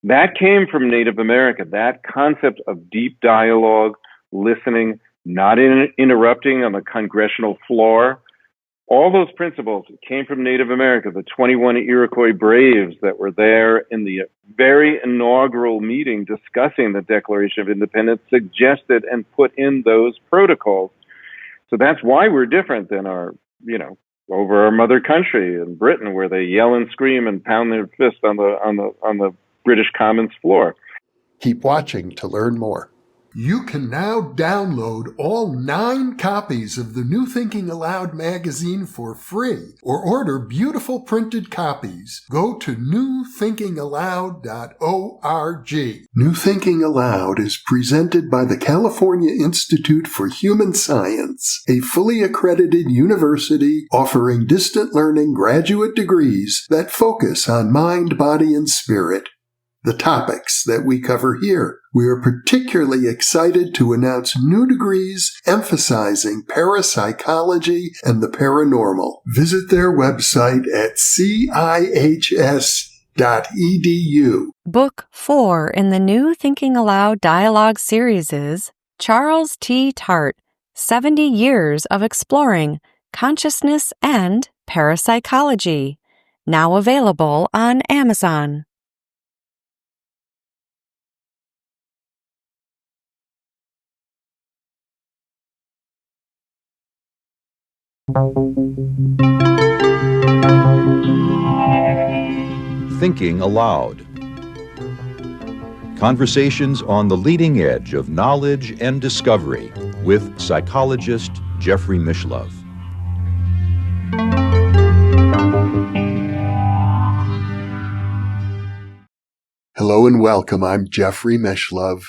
That came from Native America, that concept of deep dialogue, listening, not interrupting on the congressional floor. All those principles came from Native America, the 21 Iroquois braves that were there in the very inaugural meeting discussing the Declaration of Independence, suggested and put in those protocols. So that's why we're different than our, over our mother country in Britain, where they yell and scream and pound their fist on the British Commons floor. Keep watching to learn more. You can now download all 9 copies of the New Thinking Aloud magazine for free, or order beautiful printed copies. Go to newthinkingaloud.org. New Thinking Aloud is presented by the California Institute for Human Science, a fully accredited university offering distant learning graduate degrees that focus on mind, body, and spirit. The topics that we cover here. We are particularly excited to announce new degrees emphasizing parapsychology and the paranormal. Visit their website at cihs.edu. Book 4 in the New Thinking Aloud dialogue series is Charles T. Tart, 70 Years of Exploring Consciousness and Parapsychology, now available on Amazon. Thinking Aloud. Conversations on the leading edge of knowledge and discovery with psychologist Jeffrey Mishlove. Hello and welcome. I'm Jeffrey Mishlove.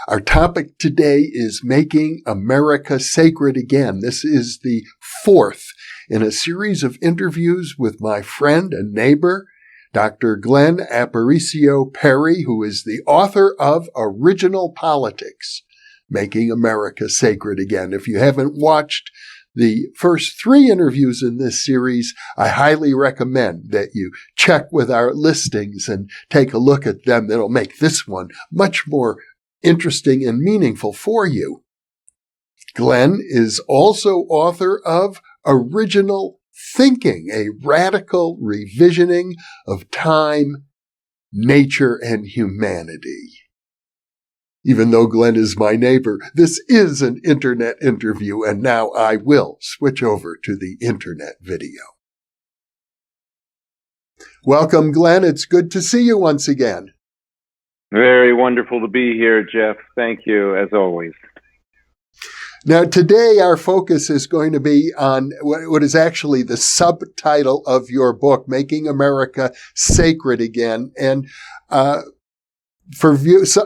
Our topic today is Making America Sacred Again. This is the 4th in a series of interviews with my friend and neighbor, Dr. Glenn Aparicio Parry, who is the author of Original Politics, Making America Sacred Again. If you haven't watched the first 3 interviews in this series, I highly recommend that you check with our listings and take a look at them. That'll make this one much more interesting and meaningful for you. Glenn is also author of Original Thinking, a radical revisioning of time, nature, and humanity. Even though Glenn is my neighbor, this is an internet interview, and now I will switch over to the internet video. Welcome, Glenn. It's good to see you once again. Very wonderful to be here, Jeff. Thank you, as always. Now, today our focus is going to be on what is actually the subtitle of your book, Making America Sacred Again. And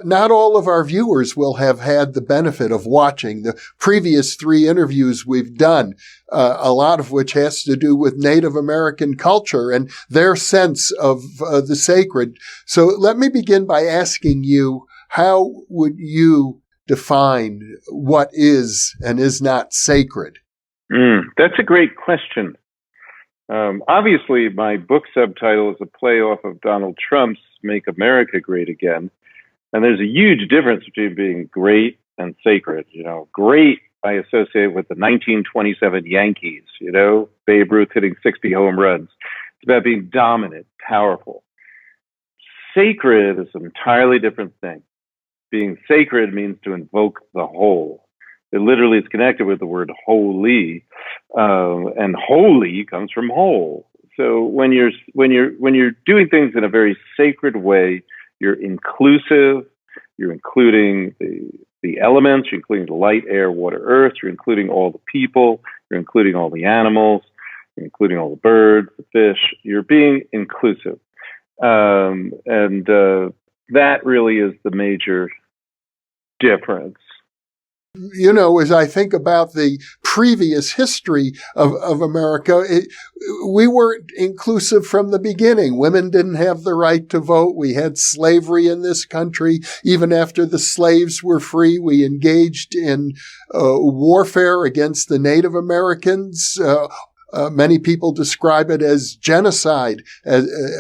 not all of our viewers will have had the benefit of watching the previous 3 interviews we've done, a lot of which has to do with Native American culture and their sense of the sacred. So let me begin by asking you, how would you define what is and is not sacred? That's a great question. Obviously, my book subtitle is a play off of Donald Trump's Make America Great Again. And there's a huge difference between being great and sacred. Great I associate with the 1927 Yankees, Babe Ruth hitting 60 home runs. It's about being dominant, powerful. Sacred is an entirely different thing. Being sacred means to invoke the whole. It literally is connected with the word holy, and holy comes from whole. So when you're doing things in a very sacred way, you're inclusive. You're including the elements. You're including the light, air, water, earth. You're including all the people. You're including all the animals. You're including all the birds, the fish. You're being inclusive, and that really is the major difference. As I think about the previous history of America, we weren't inclusive from the beginning. Women didn't have the right to vote. We had slavery in this country. Even after the slaves were free, we engaged in warfare against the Native Americans. many people describe it as genocide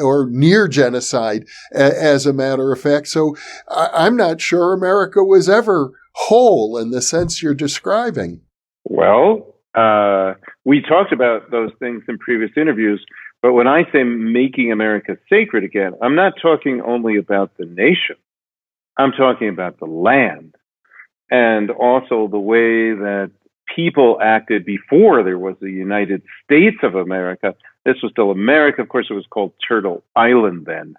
or near genocide, as a matter of fact. So I'm not sure America was ever whole in the sense you're describing. Well, we talked about those things in previous interviews, but when I say making America sacred again, I'm not talking only about the nation. I'm talking about the land, and also the way that people acted before there was the United States of America. This was still America. Of course, it was called Turtle Island then.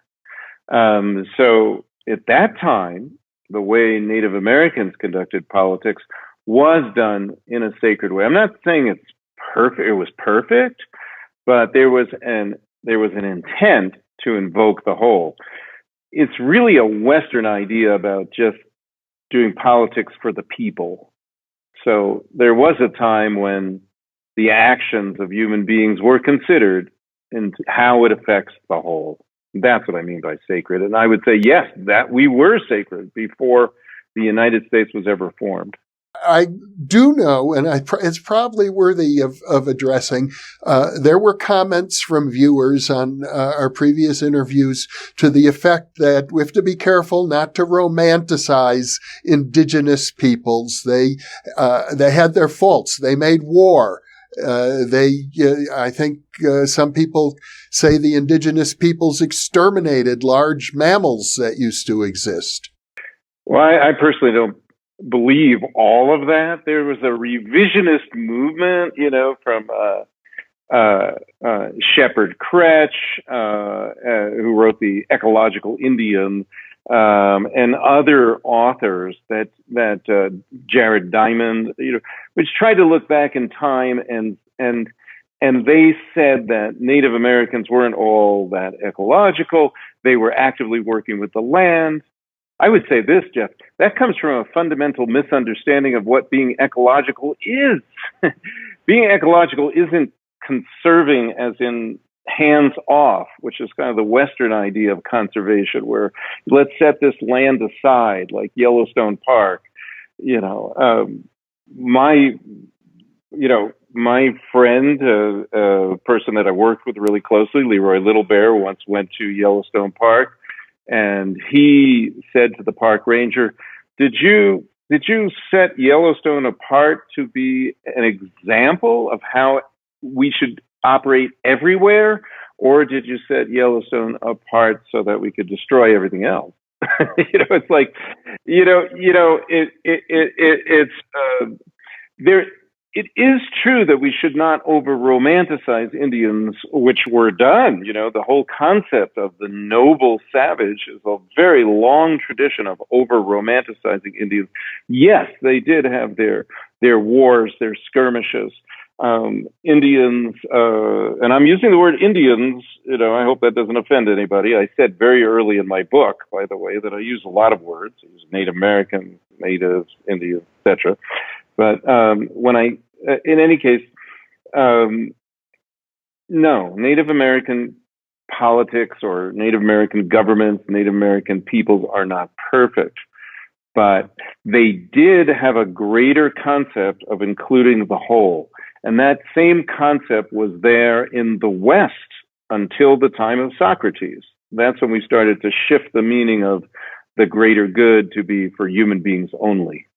So at that time, the way Native Americans conducted politics was done in a sacred way. I'm not saying it's perfect. It was perfect, but there was an intent to invoke the whole. It's really a Western idea about just doing politics for the people. So there was a time when the actions of human beings were considered and how it affects the whole. That's what I mean by sacred. And I would say, yes, that we were sacred before the United States was ever formed. I do know, and it's probably worthy of addressing, there were comments from viewers on our previous interviews to the effect that we have to be careful not to romanticize indigenous peoples. They had their faults. They made war. I think some people say the indigenous peoples exterminated large mammals that used to exist. Well, I personally don't believe all of that. There was a revisionist movement, from Shepard Kretsch, who wrote the Ecological Indian, and other authors that Jared Diamond, which tried to look back in time, and they said that Native Americans weren't all that ecological. They were actively working with the land. I would say this, Jeff, that comes from a fundamental misunderstanding of what being ecological is. Being ecological isn't conserving as in hands off, which is kind of the Western idea of conservation, where let's set this land aside, like Yellowstone Park. My friend, a person that I worked with really closely, Leroy Little Bear, once went to Yellowstone Park. And he said to the park ranger, did you set Yellowstone apart to be an example of how we should operate everywhere? Or did you set Yellowstone apart so that we could destroy everything else? It's like, it is true that we should not over-romanticize Indians, which were done. The whole concept of the noble savage is a very long tradition of over-romanticizing Indians. Yes, they did have their wars, their skirmishes. Indians, and I'm using the word Indians, I hope that doesn't offend anybody. I said very early in my book, by the way, that I use a lot of words. I use Native American, Natives, Indians, etc. But in any case, no, Native American politics or Native American governments, Native American peoples are not perfect, but they did have a greater concept of including the whole. And that same concept was there in the West until the time of Socrates. That's when we started to shift the meaning of the greater good to be for human beings only.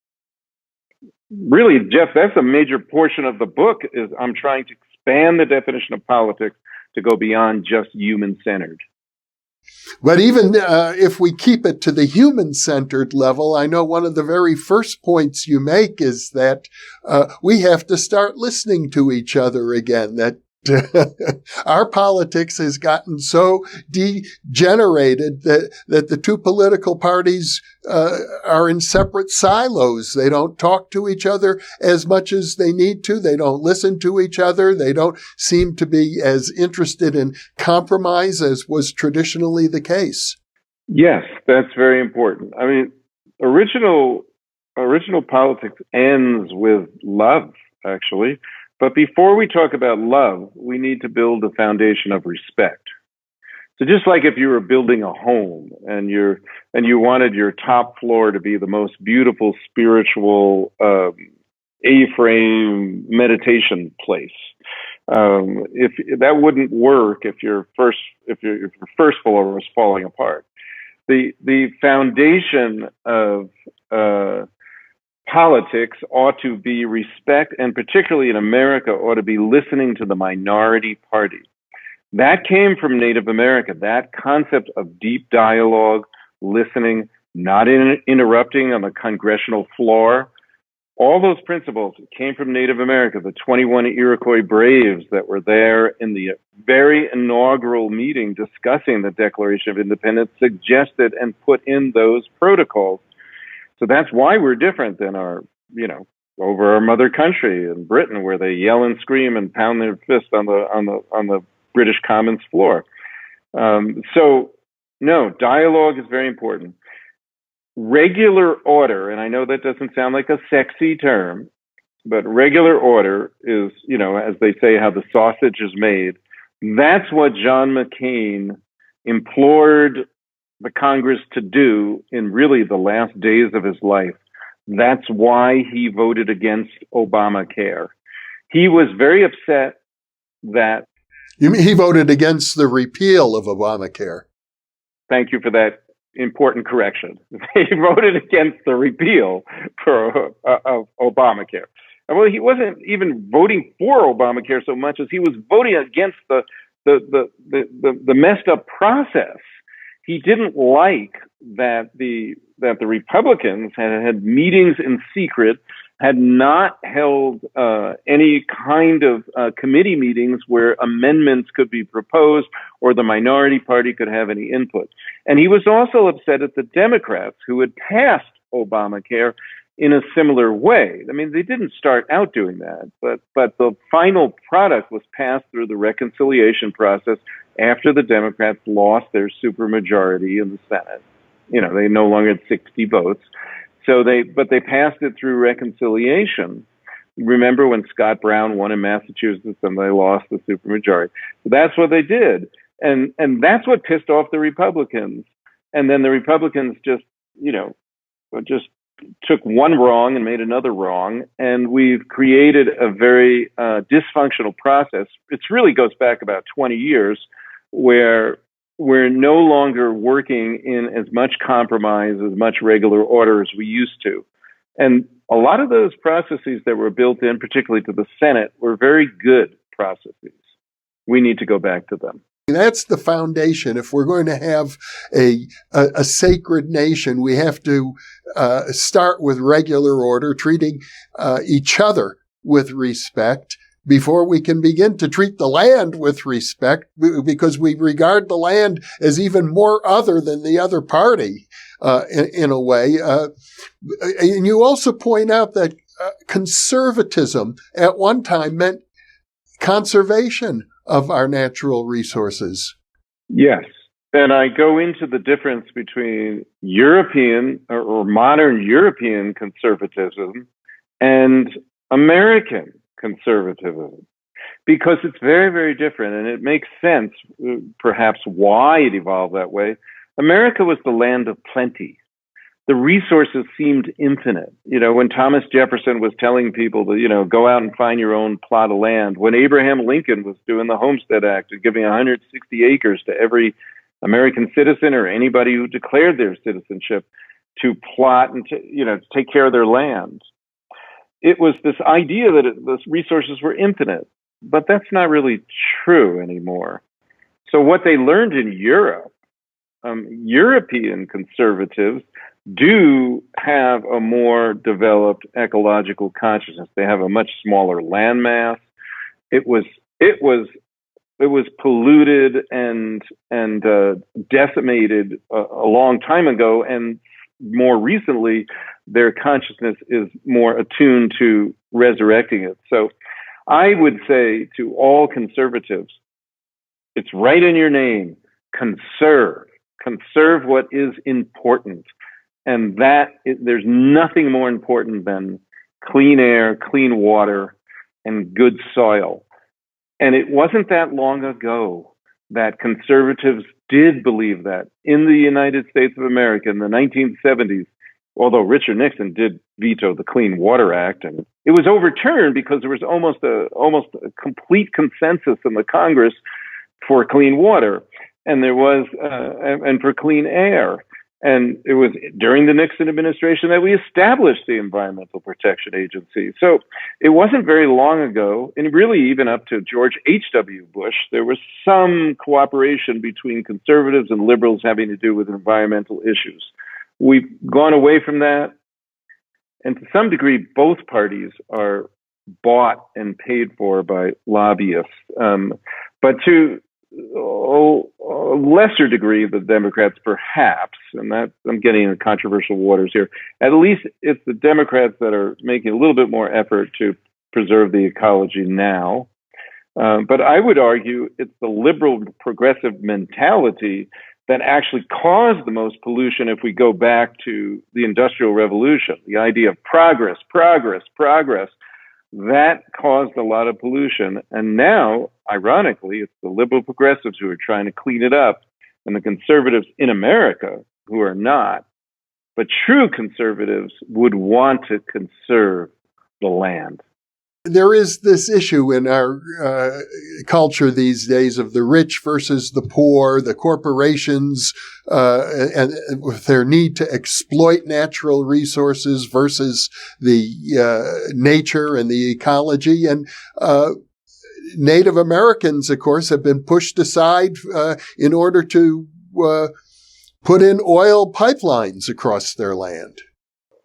Really, Jeff, that's a major portion of the book, is I'm trying to expand the definition of politics to go beyond just human-centered. But even if we keep it to the human-centered level, I know one of the very first points you make is that we have to start listening to each other again, that our politics has gotten so degenerated that the two political parties are in separate silos. They don't talk to each other as much as they need to. They don't listen to each other. They don't seem to be as interested in compromise as was traditionally the case. Yes, that's very important. I mean, original politics ends with love, actually. But before we talk about love, we need to build a foundation of respect. So just like if you were building a home and you wanted your top floor to be the most beautiful spiritual A-frame meditation place, If that wouldn't work if your first floor was falling apart. The foundation of politics ought to be respect, and particularly in America, ought to be listening to the minority party. That came from Native America, that concept of deep dialogue, listening, not interrupting on the congressional floor. All those principles came from Native America, the 21 Iroquois braves that were there in the very inaugural meeting discussing the Declaration of Independence suggested and put in those protocols. So that's why we're different than our, over our mother country in Britain, where they yell and scream and pound their fist on the British Commons floor. So no, dialogue is very important. Regular order, and I know that doesn't sound like a sexy term, but regular order is, as they say, how the sausage is made. That's what John McCain implored the Congress to do in really the last days of his life. That's why he voted against Obamacare. He was very upset that... You mean he voted against the repeal of Obamacare? Thank you for that important correction. He voted against the repeal of Obamacare. Well, he wasn't even voting for Obamacare so much as he was voting against the messed up process. He didn't like that the Republicans had meetings in secret, had not held any kind of committee meetings where amendments could be proposed or the minority party could have any input. And he was also upset at the Democrats who had passed Obamacare in a similar way. I mean, they didn't start out doing that, but the final product was passed through the reconciliation process after the Democrats lost their supermajority in the Senate. They no longer had 60 votes. But they passed it through reconciliation. Remember when Scott Brown won in Massachusetts and they lost the supermajority? So that's what they did. And that's what pissed off the Republicans. And then the Republicans just took one wrong and made another wrong. And we've created a very dysfunctional process. It really goes back about 20 years where we're no longer working in as much compromise, as much regular order as we used to. And a lot of those processes that were built in, particularly to the Senate, were very good processes. We need to go back to them. That's the foundation. If we're going to have a sacred nation, we have to start with regular order, treating each other with respect before we can begin to treat the land with respect, because we regard the land as even more other than the other party in a way. And you also point out that conservatism at one time meant conservation of our natural resources. Yes. And I go into the difference between European or modern European conservatism and American conservatism, because it's very, very different. And it makes sense, perhaps, why it evolved that way. America was the land of plenty. The resources seemed infinite. When Thomas Jefferson was telling people to, go out and find your own plot of land, when Abraham Lincoln was doing the Homestead Act and giving 160 acres to every American citizen or anybody who declared their citizenship to plot and to take care of their land. It was this idea that the resources were infinite, but that's not really true anymore. So what they learned in Europe, European conservatives do have a more developed ecological consciousness. They have a much smaller landmass. It was polluted and decimated a long time ago, and more recently, their consciousness is more attuned to resurrecting it. So I would say to all conservatives, it's right in your name, conserve what is important. And there's nothing more important than clean air, clean water, and good soil. And it wasn't that long ago that conservatives did believe that. In the United States of America in the 1970s, although Richard Nixon did veto the Clean Water Act, and it was overturned because there was almost a complete consensus in the Congress for clean water, and there was and for clean air. And it was during the Nixon administration that we established the Environmental Protection Agency. So it wasn't very long ago, and really even up to George H.W. Bush, there was some cooperation between conservatives and liberals having to do with environmental issues. We've gone away from that, and to some degree, both parties are bought and paid for by lobbyists. But to a lesser degree, the Democrats perhaps, and that I'm getting into controversial waters here, at least it's the Democrats that are making a little bit more effort to preserve the ecology now. But I would argue it's the liberal progressive mentality that actually caused the most pollution if we go back to the Industrial Revolution, the idea of progress. That caused a lot of pollution. And now, ironically, it's the liberal progressives who are trying to clean it up, and the conservatives in America who are not. But true conservatives would want to conserve the land. There is this issue in our culture these days of the rich versus the poor, the corporations, and with their need to exploit natural resources versus the nature and the ecology. And Native Americans, of course, have been pushed aside in order to put in oil pipelines across their land.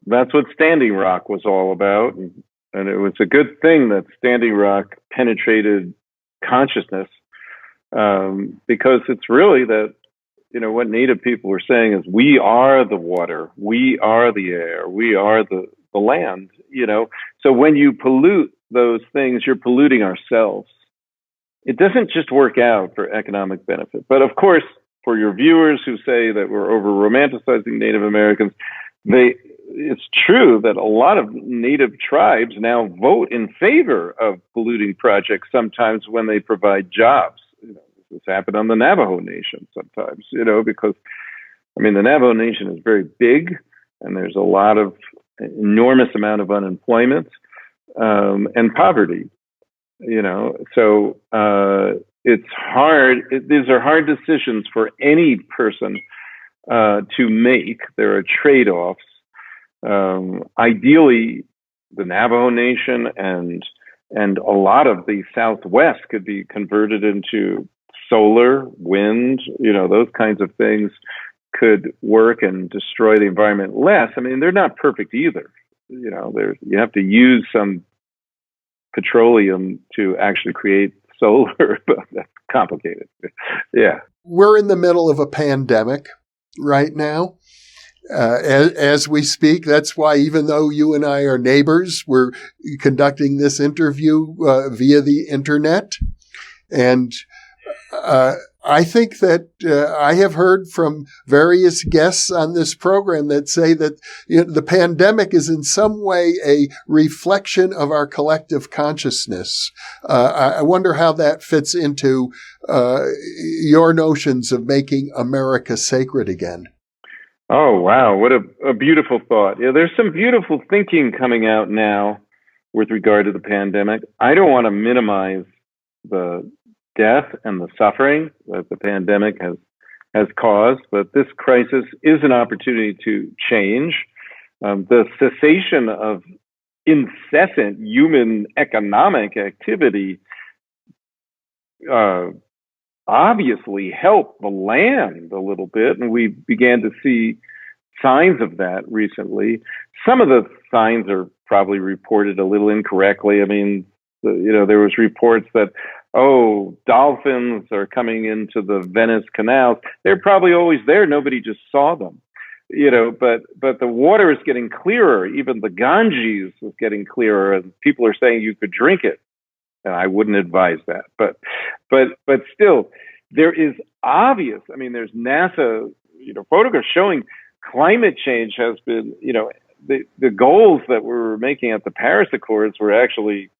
That's what Standing Rock was all about. And it was a good thing that Standing Rock penetrated consciousness, because it's really that, what Native people were saying is, we are the water, we are the air, we are the land, So when you pollute those things, you're polluting ourselves. It doesn't just work out for economic benefit. But of course, for your viewers who say that we're over-romanticizing Native Americans, it's true that a lot of Native tribes now vote in favor of polluting projects sometimes when they provide jobs. This happened on the Navajo Nation sometimes, because, the Navajo Nation is very big, and there's enormous amount of unemployment and poverty, So it's hard. These are hard decisions for any person to make. There are trade-offs. Ideally, the Navajo Nation and a lot of the Southwest could be converted into solar, wind, those kinds of things could work and destroy the environment less. They're not perfect either. You have to use some petroleum to actually create solar, but that's complicated. Yeah. We're in the middle of a pandemic right now. As we speak. That's why, even though you and I are neighbors, we're conducting this interview via the internet. And I think that I have heard from various guests on this program that say that the pandemic is in some way a reflection of our collective consciousness. I wonder how that fits into your notions of making America sacred again. Oh, wow. What a beautiful thought. Yeah, there's some beautiful thinking coming out now with regard to the pandemic. I don't want to minimize the death and the suffering that the pandemic has caused, but this crisis is an opportunity to change. The cessation of incessant human economic activity obviously helped the land a little bit, and we began to see signs of that recently. Some of the signs are probably reported a little incorrectly. There was reports that, dolphins are coming into the Venice canals. They're probably always there. Nobody just saw them. But the water is getting clearer. Even the Ganges is getting clearer, and people are saying you could drink it. And I wouldn't advise that. But still, there is obvious. There's NASA, photographs showing climate change has been, the goals that we were making at the Paris Accords were actually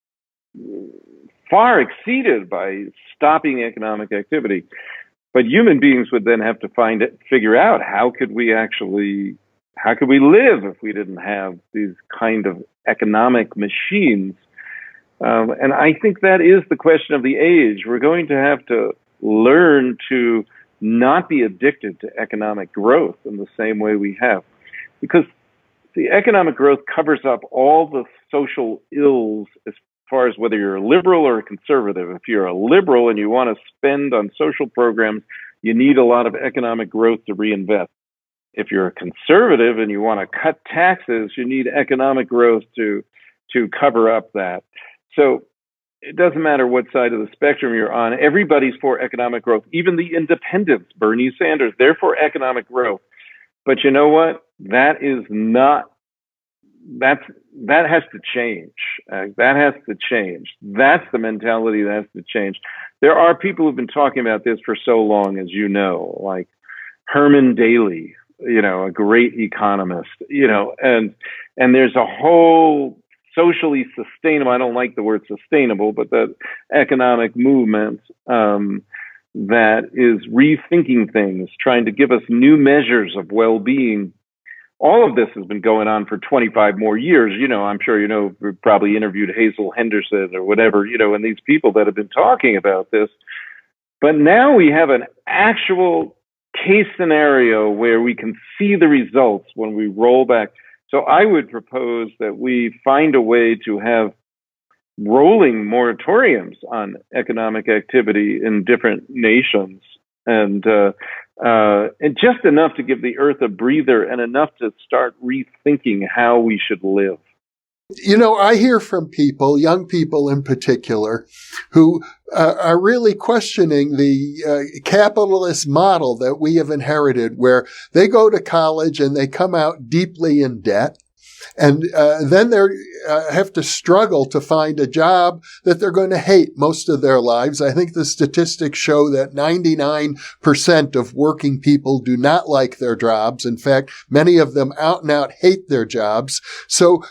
far exceeded by stopping economic activity. But human beings would then have to figure out how could we actually how could we live if we didn't have these kind of economic machines? And I think that is the question of the age. We're going to have to learn to not be addicted to economic growth in the same way we have. Because the economic growth covers up all the social ills as far as whether you're a liberal or a conservative. If you're a liberal and you want to spend on social programs, you need a lot of economic growth to reinvest. If you're a conservative and you want to cut taxes, you need economic growth to cover up that. So it doesn't matter what side of the spectrum you're on. Everybody's for economic growth. Even the independents, Bernie Sanders, they're for economic growth. But you know what? That has to change. That has to change. That's the mentality that has to change. There are people who've been talking about this for so long, as you know, like Herman Daly, a great economist, and there's a whole socially sustainable, I don't like the word sustainable, but the economic movement that is rethinking things, trying to give us new measures of well-being. All of this has been going on for 25 more years. I'm sure we've probably interviewed Hazel Henderson or whatever, and these people that have been talking about this. But now we have an actual case scenario where we can see the results when we roll back. So I would propose that we find a way to have rolling moratoriums on economic activity in different nations, and just enough to give the earth a breather and enough to start rethinking how we should live. I hear from people, young people in particular, who are really questioning the capitalist model that we have inherited, where they go to college and they come out deeply in debt. And then they have to struggle to find a job that they're going to hate most of their lives. I think the statistics show that 99% of working people do not like their jobs. In fact, many of them out and out hate their jobs. So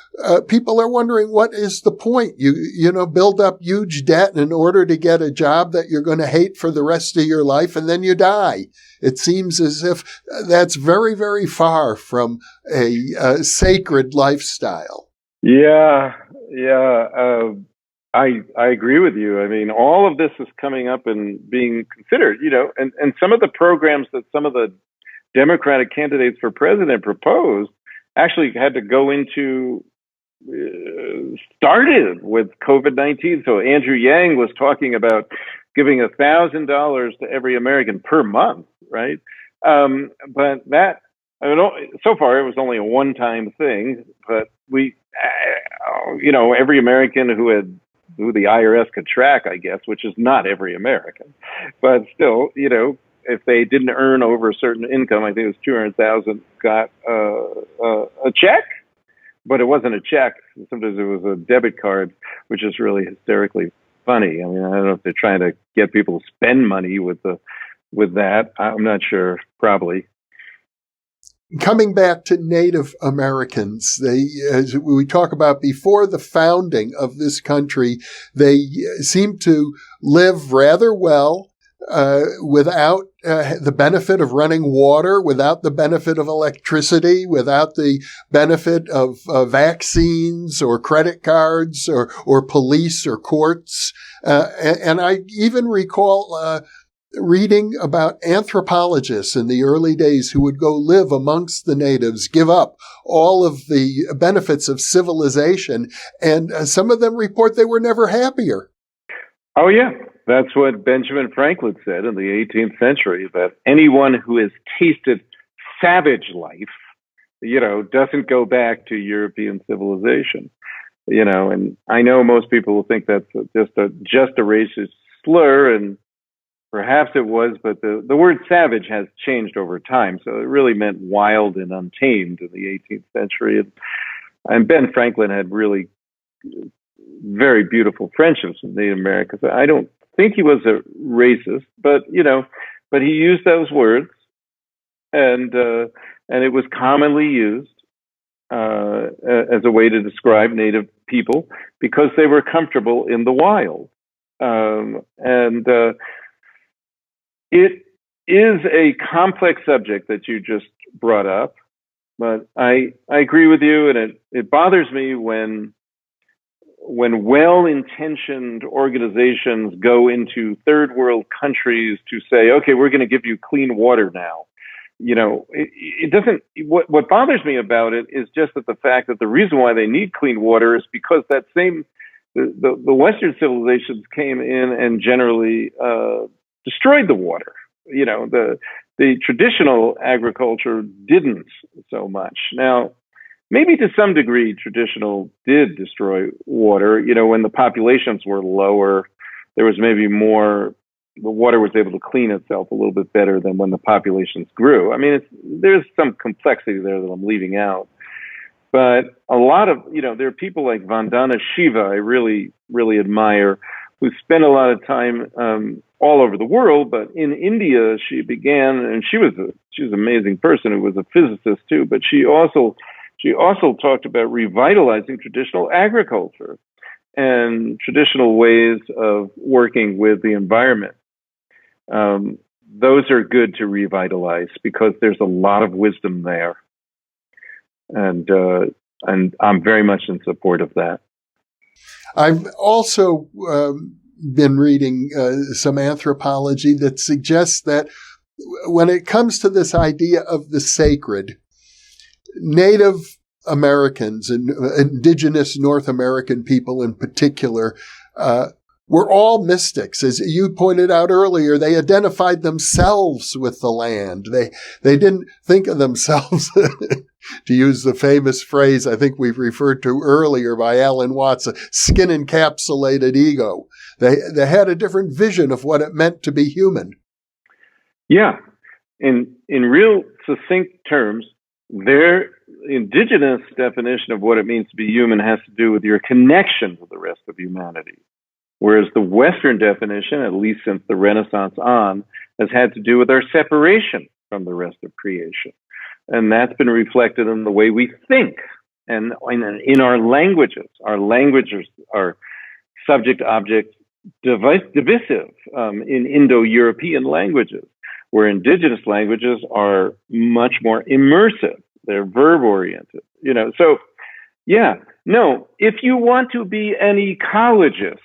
people are wondering, what is the point? You build up huge debt in order to get a job that you're going to hate for the rest of your life, and then you die. It seems as if that's very, very far from a sacred lifestyle. Yeah. I agree with you. I mean, all of this is coming up and being considered, and some of the programs that some of the Democratic candidates for president proposed actually had to go into, started with COVID-19. So Andrew Yang was talking about giving $1,000 to every American per month, right? But that, so far it was only a one-time thing. But every American who the IRS could track, I guess, which is not every American, but still, if they didn't earn over a certain income, I think it was 200,000, got a check. But it wasn't a check. Sometimes it was a debit card, which is really hysterically funny. I mean, I don't know if they're trying to get people to spend money with that. I'm not sure. Probably. Coming back to Native Americans, as we talk about before the founding of this country, they seem to live rather well without the benefit of running water, without the benefit of electricity, without the benefit of vaccines or credit cards or police or courts. And I even recall reading about anthropologists in the early days who would go live amongst the natives, give up all of the benefits of civilization, and some of them report they were never happier. Oh, yeah. That's what Benjamin Franklin said in the 18th century, that anyone who has tasted savage life, doesn't go back to European civilization. And I know most people will think that's just a racist slur, and perhaps it was, but the word savage has changed over time. So it really meant wild and untamed in the 18th century. And Ben Franklin had really very beautiful friendships with Native Americans. I don't think he was a racist, but he used those words, and it was commonly used as a way to describe Native people because they were comfortable in the wild. It is a complex subject that you just brought up. But I agree with you, and it bothers me when well-intentioned organizations go into third world countries to say, okay, we're going to give you clean water now. It doesn't, what bothers me about it is just that the fact that the reason why they need clean water is because that same, the Western civilizations came in and generally destroyed the water. The traditional agriculture didn't so much. Now, maybe to some degree, traditional did destroy water. When the populations were lower, there was maybe more, the water was able to clean itself a little bit better than when the populations grew. I mean, there's some complexity there that I'm leaving out. But a lot of, there are people like Vandana Shiva, I really, really admire, who spent a lot of time all over the world. But in India, she began, and she was an amazing person who was a physicist too, but she also talked about revitalizing traditional agriculture and traditional ways of working with the environment. Those are good to revitalize because there's a lot of wisdom there. And I'm very much in support of that. I've also been reading some anthropology that suggests that when it comes to this idea of the sacred, Native Americans and indigenous North American people in particular were all mystics. As you pointed out earlier, they identified themselves with the land. They didn't think of themselves, to use the famous phrase I think we've referred to earlier by Alan Watts, a skin-encapsulated ego. They had a different vision of what it meant to be human. Yeah. In real succinct terms, their indigenous definition of what it means to be human has to do with your connection with the rest of humanity. Whereas the Western definition, at least since the Renaissance on, has had to do with our separation from the rest of creation. And that's been reflected in the way we think and in our languages. Our languages are subject-object divisive in Indo-European languages, where indigenous languages are much more immersive. They're verb-oriented. So, yeah, no, if you want to be an ecologist,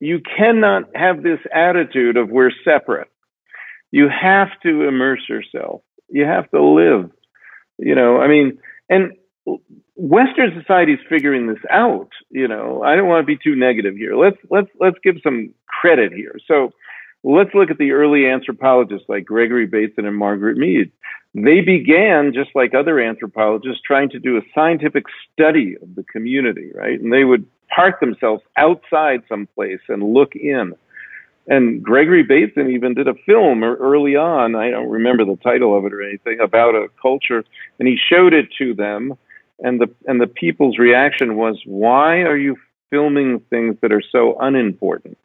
you cannot have this attitude of we're separate. You have to immerse yourself. You have to live. And Western society is figuring this out. I don't want to be too negative here. Let's give some credit here. So let's look at the early anthropologists like Gregory Bateson and Margaret Mead. They began, just like other anthropologists, trying to do a scientific study of the community, right? And they would park themselves outside someplace and look in. And Gregory Bateson even did a film early on, I don't remember the title of it or anything, about a culture, and he showed it to them, and the people's reaction was, why are you filming things that are so unimportant?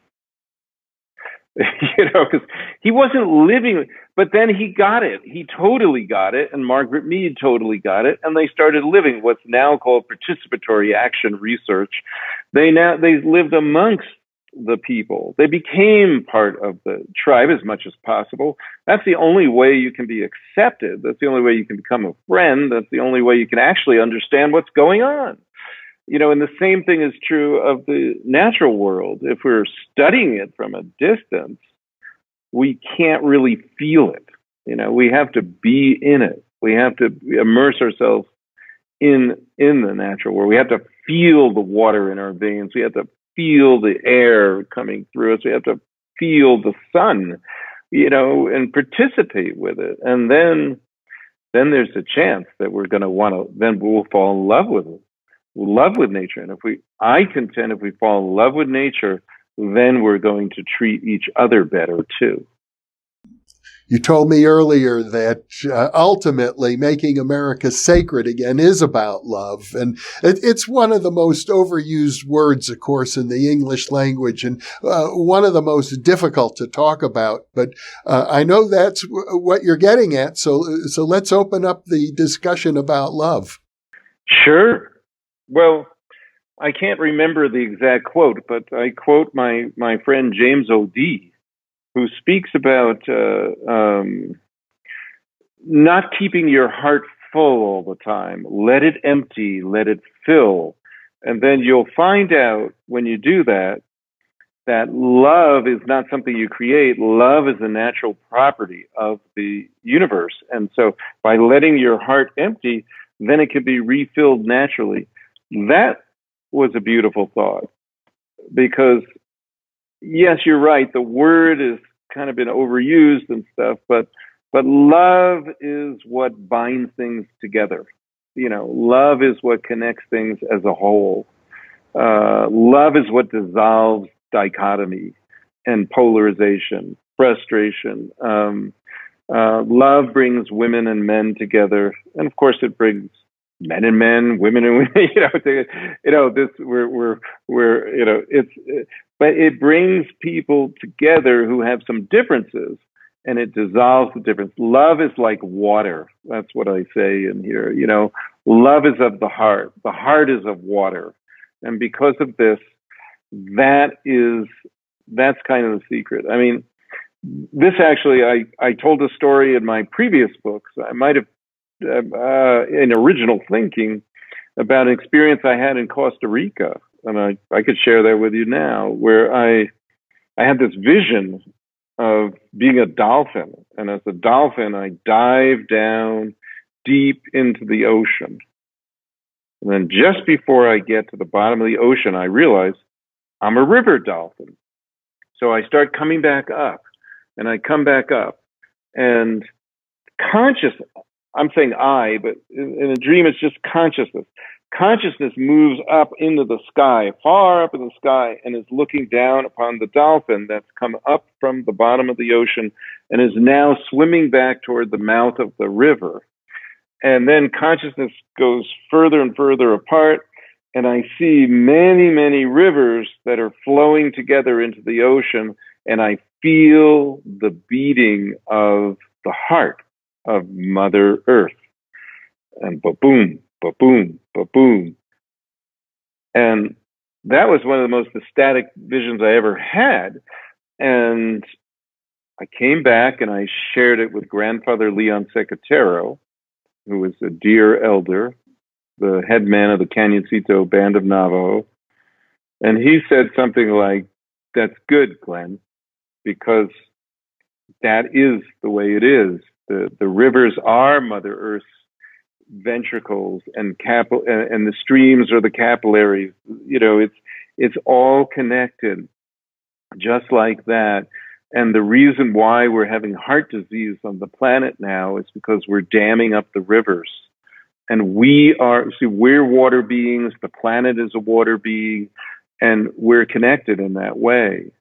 Because he wasn't living, but then he got it. He totally got it, and Margaret Mead totally got it, and they started living what's now called participatory action research. They lived amongst the people. They became part of the tribe as much as possible. That's the only way you can be accepted. That's the only way you can become a friend. That's the only way you can actually understand what's going on. And the same thing is true of the natural world. If we're studying it from a distance, we can't really feel it. We have to be in it. We have to immerse ourselves in the natural world. We have to feel the water in our veins. We have to feel the air coming through us. We have to feel the sun, and participate with it. And then there's a chance that we're going to then we'll fall in love with it. Love with nature. And if we fall in love with nature, then we're going to treat each other better too. You told me earlier that ultimately making America sacred again is about love. And it's one of the most overused words, of course, in the English language, and one of the most difficult to talk about. But I know that's what you're getting at. So let's open up the discussion about love. Sure. Well, I can't remember the exact quote, but I quote my friend James O.D., who speaks about not keeping your heart full all the time. Let it empty, let it fill. And then you'll find out when you do that, that love is not something you create. Love is a natural property of the universe. And so by letting your heart empty, then it can be refilled naturally. That was a beautiful thought, because yes, you're right. The word has kind of been overused and stuff, but love is what binds things together. Love is what connects things as a whole. Love is what dissolves dichotomy and polarization, frustration. Love brings women and men together, and of course, it brings men and men, women and women. But it brings people together who have some differences, and it dissolves the difference. Love is like water. That's what I say in here. Love is of the heart. The heart is of water, and because of this, that's kind of the secret. I mean, this actually, I told a story in my previous books. I might have, in Original Thinking, about an experience I had in Costa Rica. And I could share that with you now, where I had this vision of being a dolphin. And as a dolphin, I dived down deep into the ocean. And then just before I get to the bottom of the ocean, I realize I'm a river dolphin. So I start coming back up, and I come back up, and I'm saying I, but in a dream, it's just consciousness. Consciousness moves up into the sky, far up in the sky, and is looking down upon the dolphin that's come up from the bottom of the ocean and is now swimming back toward the mouth of the river. And then consciousness goes further and further apart, and I see many, many rivers that are flowing together into the ocean, and I feel the beating of the heart of Mother Earth. And ba-boom, ba-boom, ba-boom. And that was one of the most ecstatic visions I ever had. And I came back and I shared it with Grandfather Leon Secatero, who was a dear elder, the head man of the Cañoncito Band of Navajo. And he said something like, "That's good, Glenn, because that is the way it is. The rivers are Mother Earth's ventricles, and the streams are the capillaries. It's all connected, just like that. And the reason why we're having heart disease on the planet now is because we're damming up the rivers. And we're water beings. The planet is a water being, and we're connected in that way.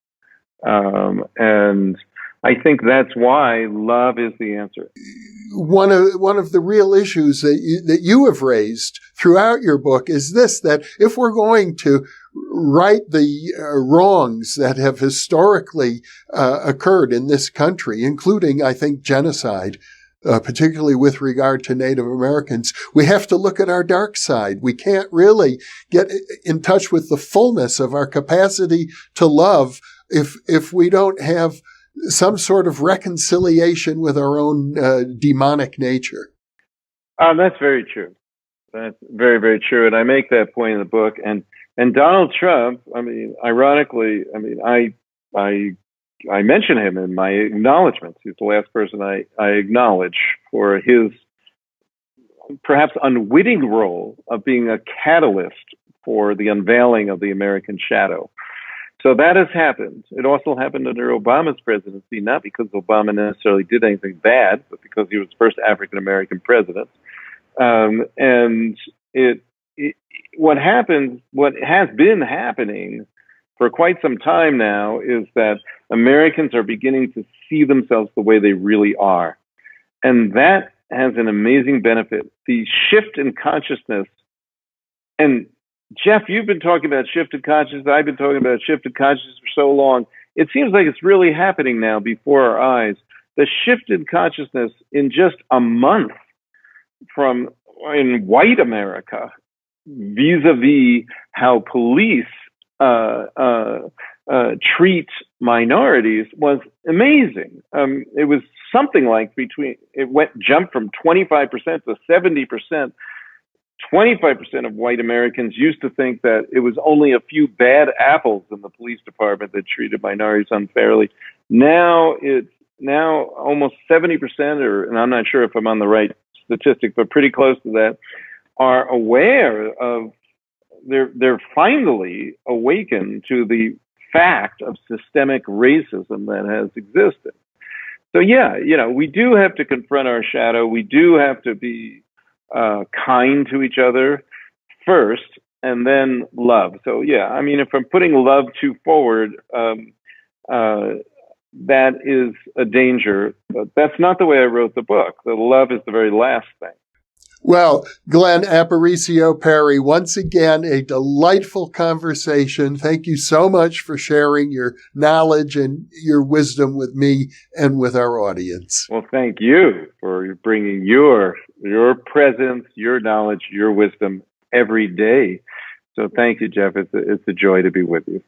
And I think that's why love is the answer. One of the real issues that you have raised throughout your book is this, that if we're going to right the wrongs that have historically occurred in this country, including, I think, genocide, particularly with regard to Native Americans, we have to look at our dark side. We can't really get in touch with the fullness of our capacity to love if we don't have some sort of reconciliation with our own demonic nature. That's very true. That's very, very true. And I make that point in the book. And Donald Trump, ironically, I mention him in my acknowledgments. He's the last person I acknowledge for his perhaps unwitting role of being a catalyst for the unveiling of the American shadow. So that has happened. It also happened under Obama's presidency, not because Obama necessarily did anything bad, but because he was the first African-American president. And what has been happening for quite some time now is that Americans are beginning to see themselves the way they really are. And that has an amazing benefit. The shift in consciousness, and Jeff, you've been talking about shifted consciousness. I've been talking about shifted consciousness for so long. It seems like it's really happening now before our eyes. The shifted consciousness in just a month in white America, vis-a-vis how police treat minorities was amazing. It was something like jumped from 25% to 70%. 25% of white Americans used to think that it was only a few bad apples in the police department that treated minorities unfairly. Now it's almost 70%, and I'm not sure if I'm on the right statistic, but pretty close to that, are aware of, they're finally awakened to the fact of systemic racism that has existed. So yeah, we do have to confront our shadow. We do have to be kind to each other first, and then love. So yeah, I mean, if I'm putting love too forward, that is a danger. But that's not the way I wrote the book. The love is the very last thing. Well, Glenn, Aparicio, Parry, once again, a delightful conversation. Thank you so much for sharing your knowledge and your wisdom with me and with our audience. Well, thank you for bringing your presence, your knowledge, your wisdom every day. So thank you, Jeff. It's a joy to be with you.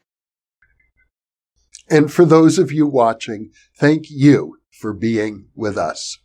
And for those of you watching, thank you for being with us.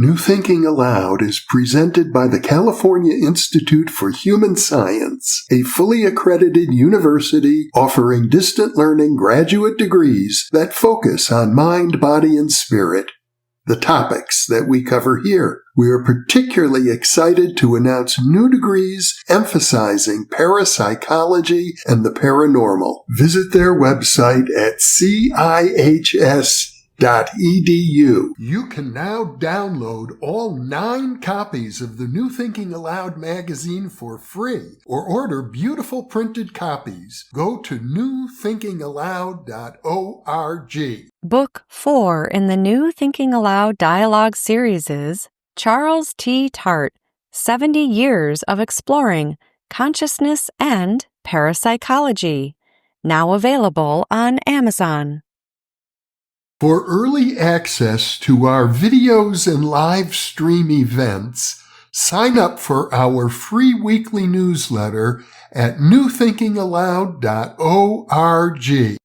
New Thinking Aloud is presented by the California Institute for Human Science, a fully accredited university offering distant learning graduate degrees that focus on mind, body, and spirit. The topics that we cover here. We are particularly excited to announce new degrees emphasizing parapsychology and the paranormal. Visit their website at CIHS.edu. You can now download all 9 copies of the New Thinking Aloud magazine for free or order beautiful printed copies. Go to newthinkingaloud.org. Book 4 in the New Thinking Aloud dialogue series is Charles T. Tart, 70 Years of Exploring Consciousness and Parapsychology, now available on Amazon. For early access to our videos and live stream events, sign up for our free weekly newsletter at newthinkingaloud.org.